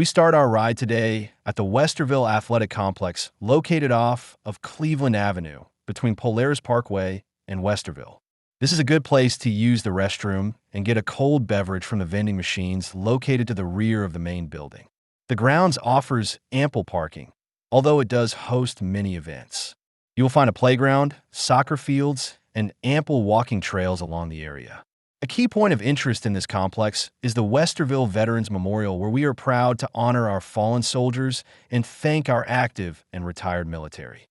We start our ride today at the Westerville Athletic Complex, located off of Cleveland Avenue between Polaris Parkway and Westerville. This is a good place to use the restroom and get a cold beverage from the vending machines located to the rear of the main building. The grounds offers ample parking, although it does host many events. You will find a playground, soccer fields, and ample walking trails along the area. A key point of interest in this complex is the Westerville Veterans Memorial, where we are proud to honor our fallen soldiers and thank our active and retired military.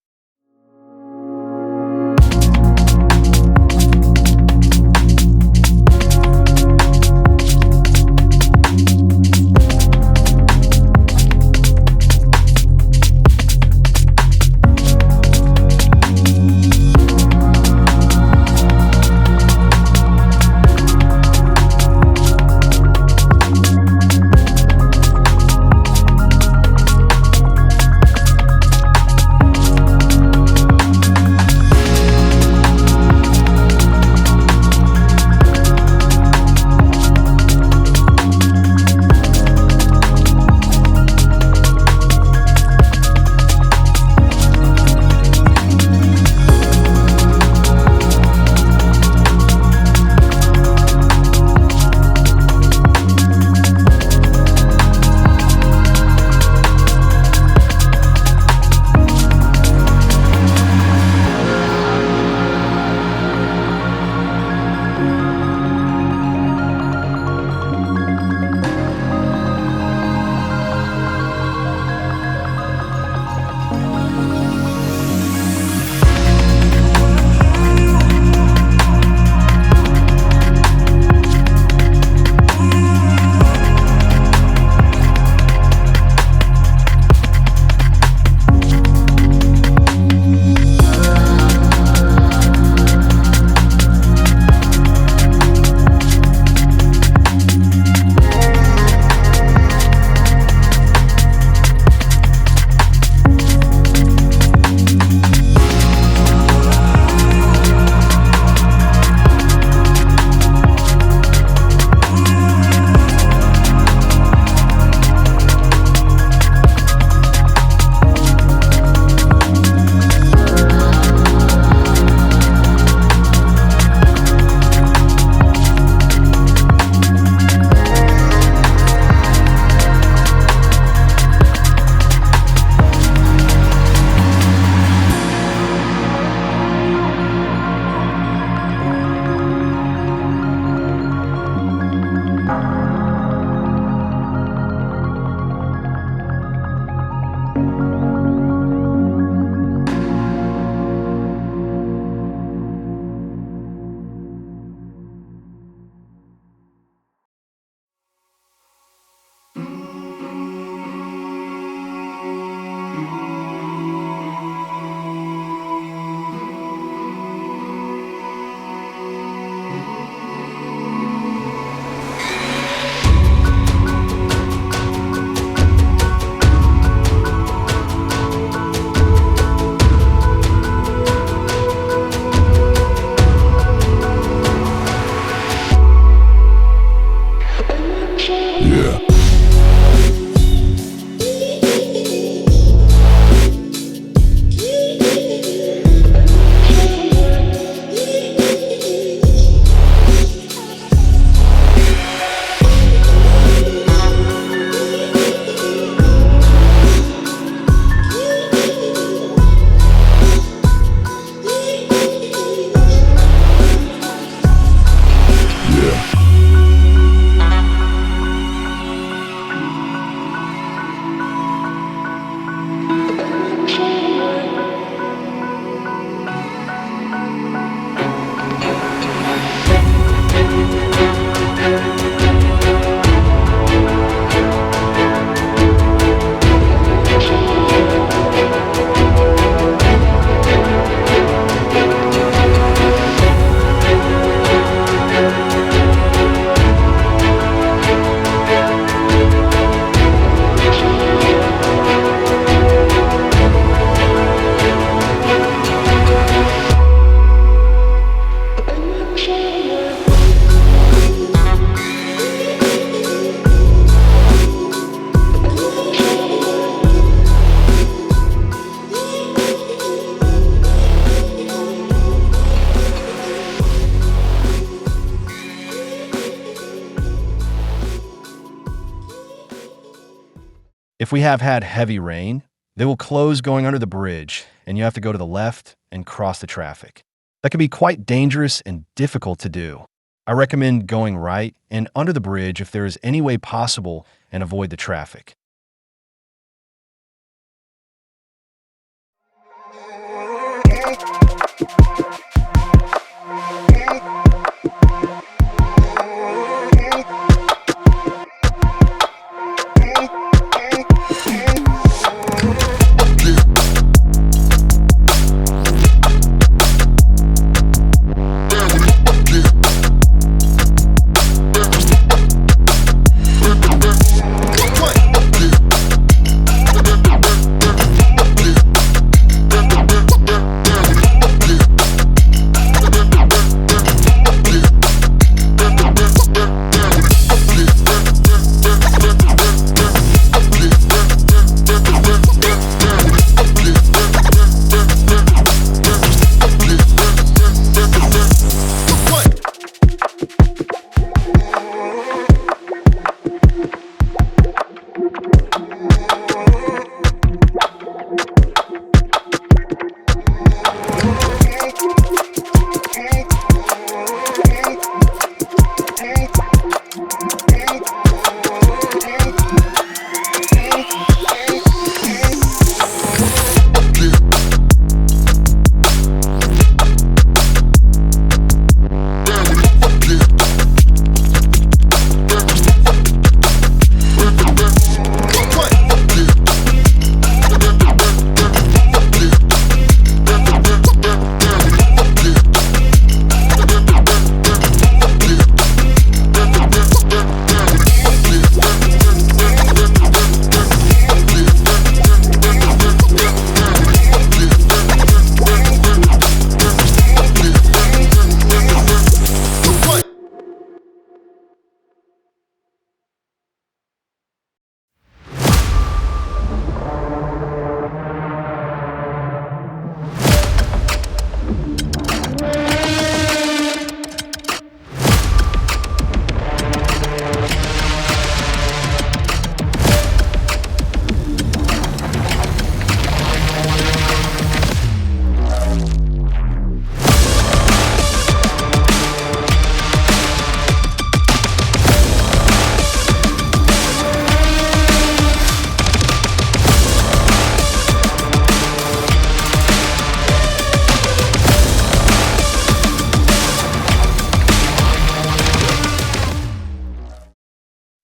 If we have had heavy rain, they will close going under the bridge, and you have to go to the left and cross the traffic. That can be quite dangerous and difficult to do. I recommend going right and under the bridge if there is any way possible and avoid the traffic.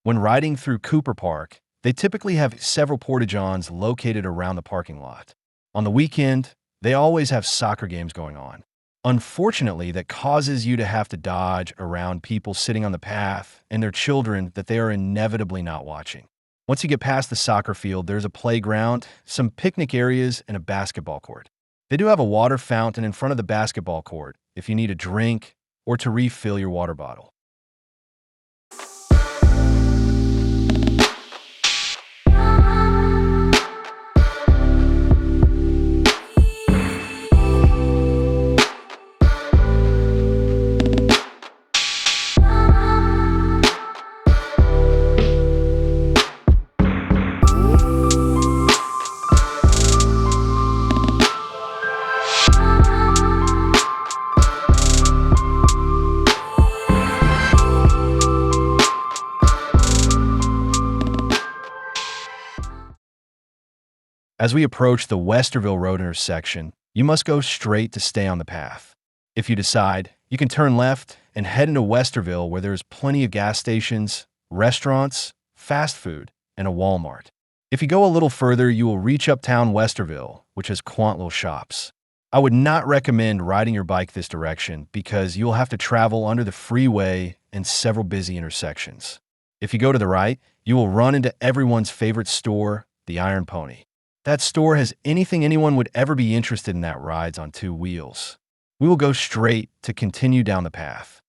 When riding through Cooper Park, they typically have several porta-johns located around the parking lot. On the weekend, they always have soccer games going on. Unfortunately, that causes you to have to dodge around people sitting on the path and their children that they are inevitably not watching. Once you get past the soccer field, there's a playground, some picnic areas, and a basketball court. They do have a water fountain in front of the basketball court if you need a drink or to refill your water bottle. As we approach the Westerville Road intersection, you must go straight to stay on the path. If you decide, you can turn left and head into Westerville where there's plenty of gas stations, restaurants, fast food, and a Walmart. If you go a little further, you will reach uptown Westerville, which has quaint little shops. I would not recommend riding your bike this direction because you will have to travel under the freeway and several busy intersections. If you go to the right, you will run into everyone's favorite store, the Iron Pony. That store has anything anyone would ever be interested in that rides on two wheels. We will go straight to continue down the path.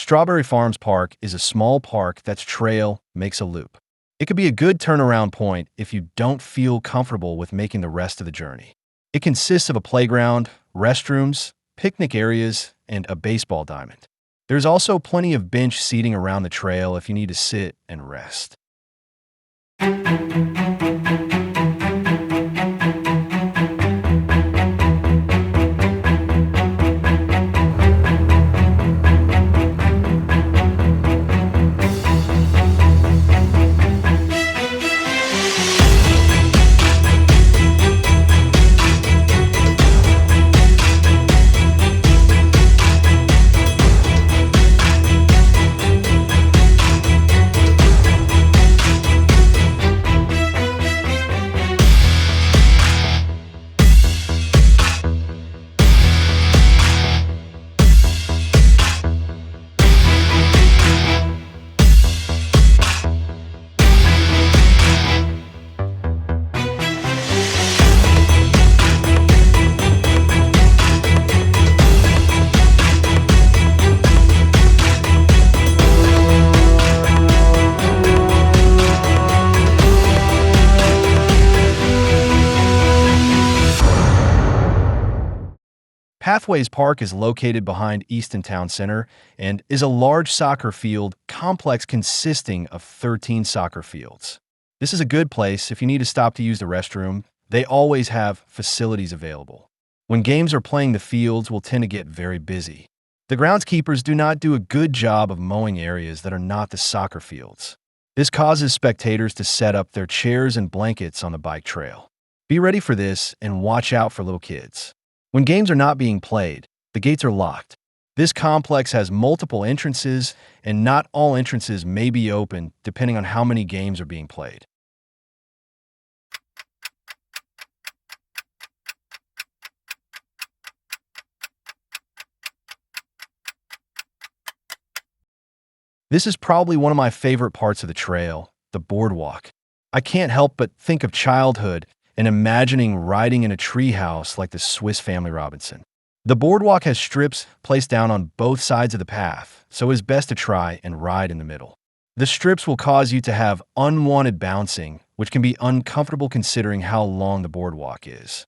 Strawberry Farms Park is a small park that's trail makes a loop. It could be a good turnaround point if you don't feel comfortable with making the rest of the journey. It consists of a playground, restrooms, picnic areas, and a baseball diamond. There's also plenty of bench seating around the trail if you need to sit and rest. Pathways Park is located behind Easton Town Center and is a large soccer field complex consisting of 13 soccer fields. This is a good place if you need to stop to use the restroom. They always have facilities available. When games are playing, the fields will tend to get very busy. The groundskeepers do not do a good job of mowing areas that are not the soccer fields. This causes spectators to set up their chairs and blankets on the bike trail. Be ready for this and watch out for little kids. When games are not being played, the gates are locked. This complex has multiple entrances, and not all entrances may be open depending on how many games are being played. This is probably one of my favorite parts of the trail, the boardwalk. I can't help but think of childhood and imagining riding in a treehouse like the Swiss Family Robinson. The boardwalk has strips placed down on both sides of the path, so it is best to try and ride in the middle. The strips will cause you to have unwanted bouncing, which can be uncomfortable considering how long the boardwalk is.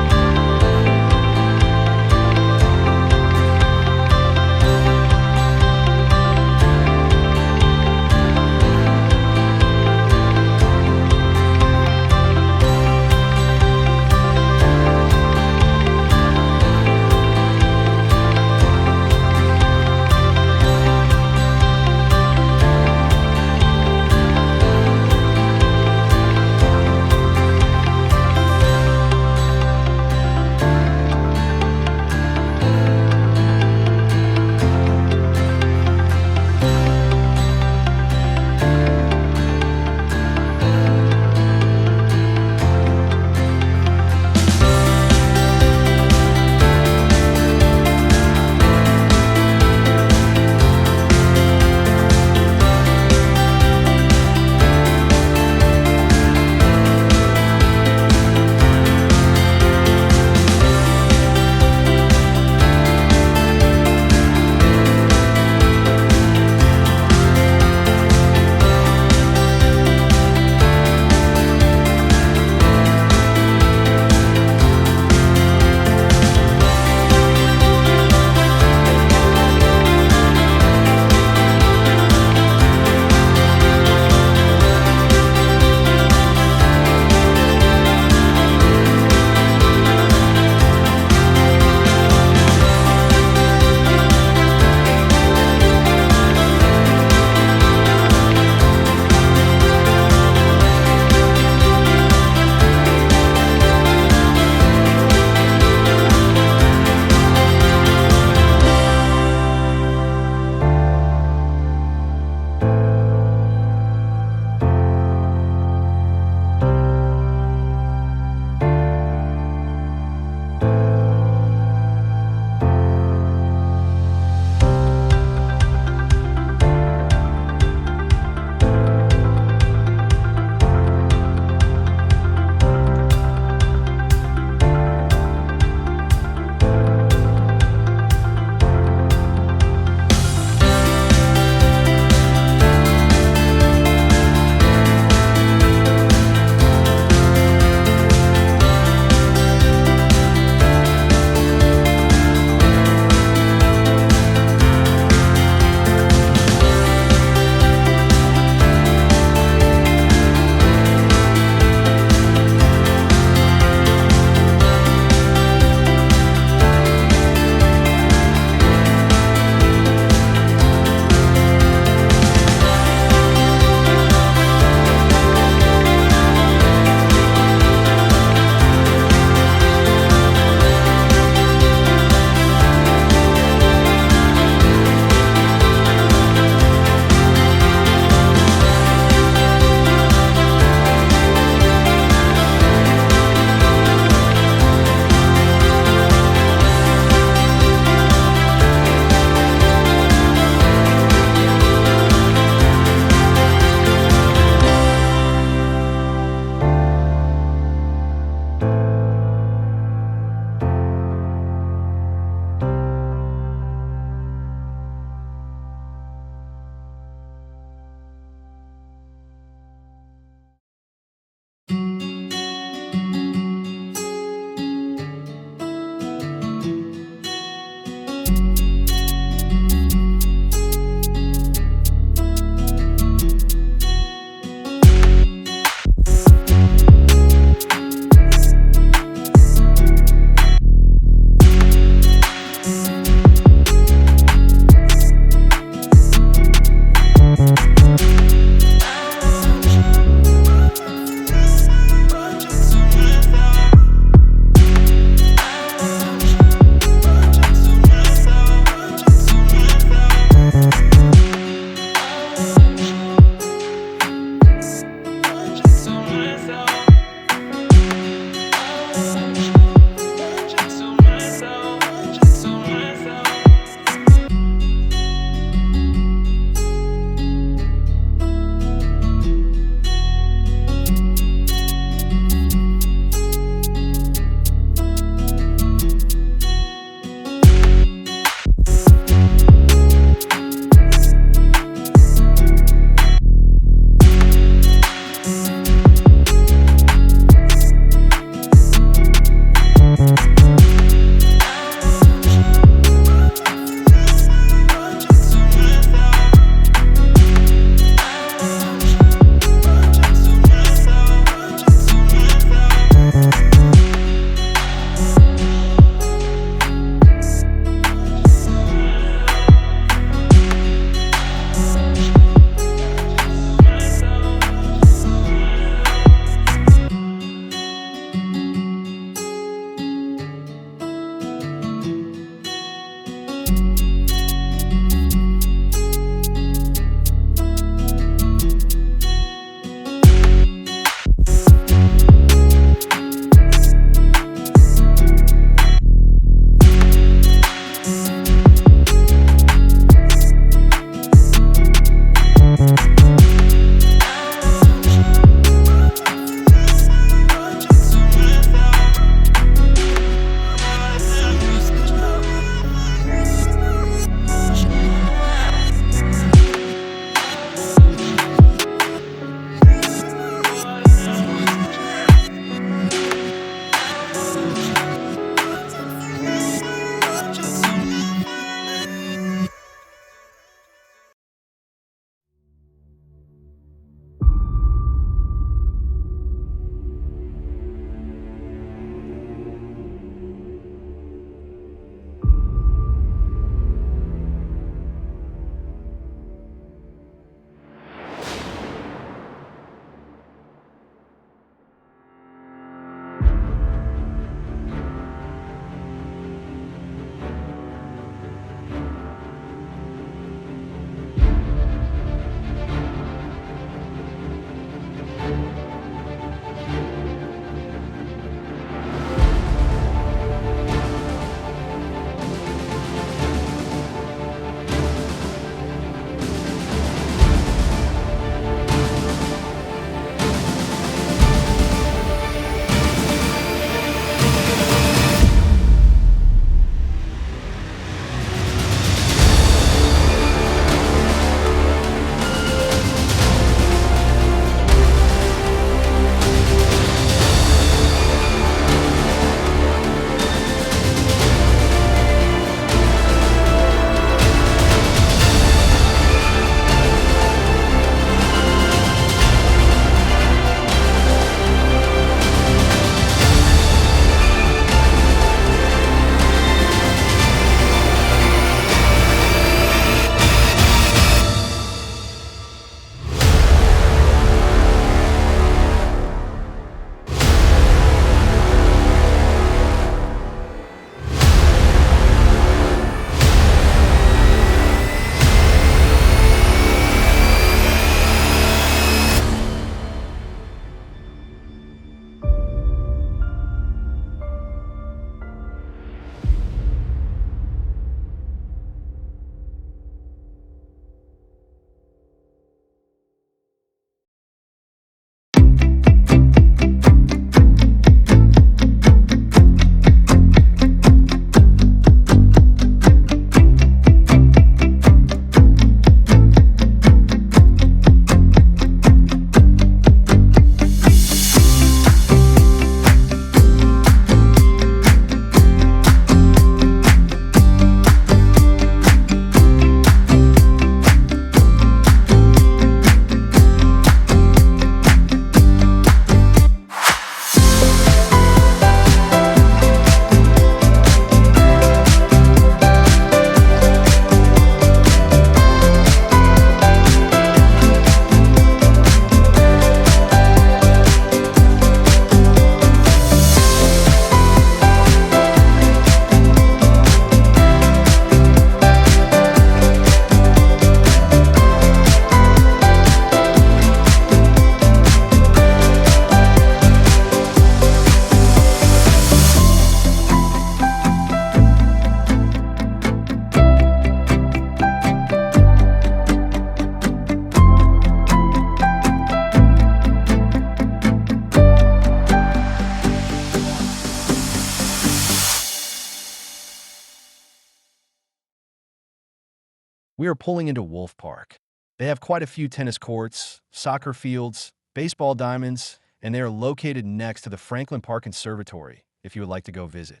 We are pulling into Wolf Park. They have quite a few tennis courts, soccer fields, baseball diamonds, and they are located next to the Franklin Park Conservatory if you would like to go visit.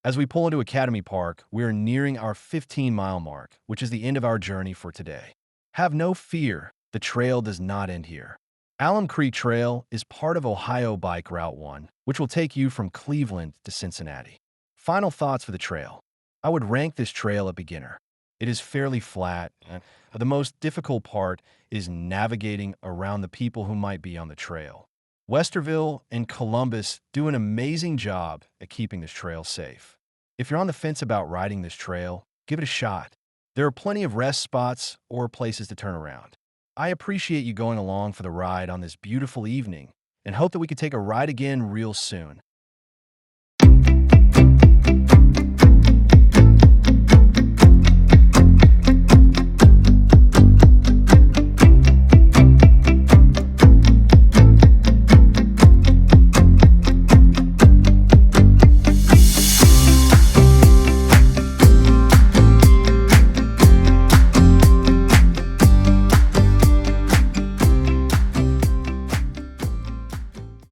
As we pull into Academy Park, we are nearing our 15-mile mark, which is the end of our journey for today. Have no fear, the trail does not end here. Alum Creek Trail is part of Ohio Bike Route 1, which will take you from Cleveland to Cincinnati. Final thoughts for the trail. I would rank this trail a beginner. It is fairly flat. The most difficult part is navigating around the people who might be on the trail. Westerville and Columbus do an amazing job at keeping this trail safe. If you're on the fence about riding this trail, give it a shot. There are plenty of rest spots or places to turn around. I appreciate you going along for the ride on this beautiful evening and hope that we can take a ride again real soon.